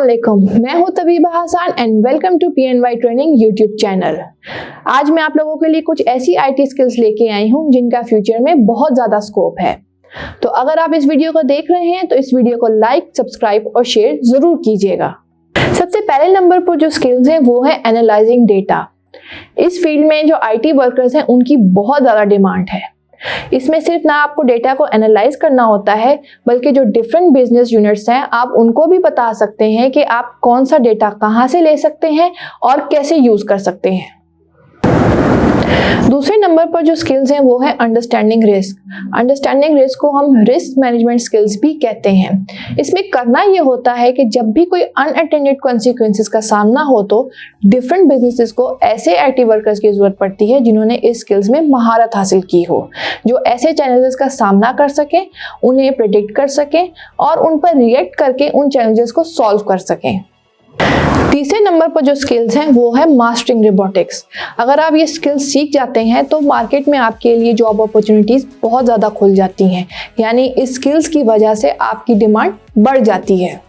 अस्सलामुअलैकुम, मैं हूं Tabiba Hasan and welcome to PNY training YouTube channel. आज मैं आप लोगों के लिए कुछ ऐसी IT स्किल्स लेके आई हूं जिनका फ्यूचर में बहुत ज़्यादा स्कोप है। तो अगर आप इस वीडियो को देख रहे हैं तो इस वीडियो को लाइक, सब्सक्राइब और शेयर ज़रूर कीजिएगा। सबसे पहले नंबर पर जो स्किल्स हैं वो है एनालाइजिंग डेटा। इस फील्ड में जो IT वर्कर्स हैं उनकी बहुत ज़्यादा डिमांड है। इसमें सिर्फ ना आपको डेटा को एनालाइज करना होता है, बल्कि जो डिफरेंट बिजनेस यूनिट्स हैं आप उनको भी बता सकते हैं कि आप कौन सा डेटा कहां से ले सकते हैं और कैसे यूज कर सकते हैं। दूसरे नंबर पर जो स्किल्स हैं वो है अंडरस्टैंडिंग रिस्क। अंडरस्टैंडिंग रिस्क को हम रिस्क मैनेजमेंट स्किल्स भी कहते हैं। इसमें करना ये होता है कि जब भी कोई अनअटेंडेड कॉन्सिक्वेंसेस का सामना हो तो डिफरेंट बिजनेसेस को ऐसे IT वर्कर्स की जरूरत पड़ती है जिन्होंने इस स्किल्स में महारत हासिल की हो, जो ऐसे चैलेंजेस का सामना कर सकें, उन्हें प्रेडिक्ट कर सकें और उन पर रिएक्ट करके उन चैलेंजेस को सॉल्व कर सकें। तीसरे नंबर पर जो स्किल्स हैं वो है मास्टरिंग रोबोटिक्स। अगर आप ये स्किल्स सीख जाते हैं तो मार्केट में आपके लिए जॉब अपॉर्चुनिटीज बहुत ज़्यादा खुल जाती हैं, यानी इस स्किल्स की वजह से आपकी डिमांड बढ़ जाती है।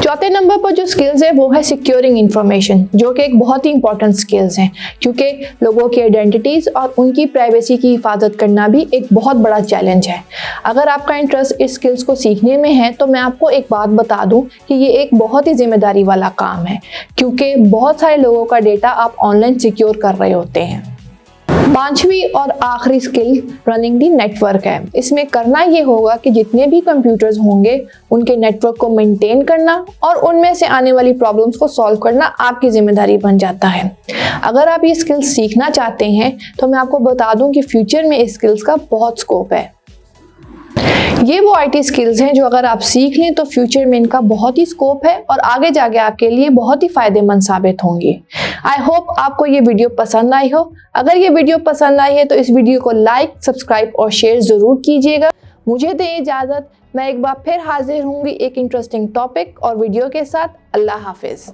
चौथे नंबर पर जो स्किल्स है वो है सिक्योरिंग इंफॉर्मेशन, जो कि एक बहुत ही इंपॉर्टेंट स्किल्स हैं क्योंकि लोगों की आइडेंटिटीज और उनकी प्राइवेसी की हिफाजत करना भी एक बहुत बड़ा चैलेंज है। अगर आपका इंटरेस्ट इस स्किल्स को सीखने में है तो मैं आपको एक बात बता दूं कि ये एक बहुत ही जिम्मेदारी वाला काम है, क्योंकि बहुत सारे लोगों का डेटा आप ऑनलाइन सिक्योर कर रहे होते हैं। पांचवी और आखिरी स्किल रनिंग दी नेटवर्क है। इसमें करना ये होगा कि जितने भी कंप्यूटर्स होंगे उनके नेटवर्क को मेंटेन करना और उनमें से आने वाली प्रॉब्लम्स को सॉल्व करना आपकी जिम्मेदारी बन जाता है। अगर आप ये स्किल्स सीखना चाहते हैं तो मैं आपको बता दूं कि फ्यूचर में इस स्किल्स का बहुत स्कोप है। ये वो IT स्किल्स हैं जो अगर आप सीख लें तो फ्यूचर में इनका बहुत ही स्कोप है और आगे जाके आपके लिए बहुत ही फायदेमंद साबित होंगी। आई होप आपको ये वीडियो पसंद आई हो। अगर ये वीडियो पसंद आई है तो इस वीडियो को लाइक, सब्सक्राइब और शेयर जरूर कीजिएगा। मुझे दें इजाज़त, मैं एक बार फिर हाजिर होंगी एक इंटरेस्टिंग टॉपिक और वीडियो के साथ। अल्लाह हाफिज़।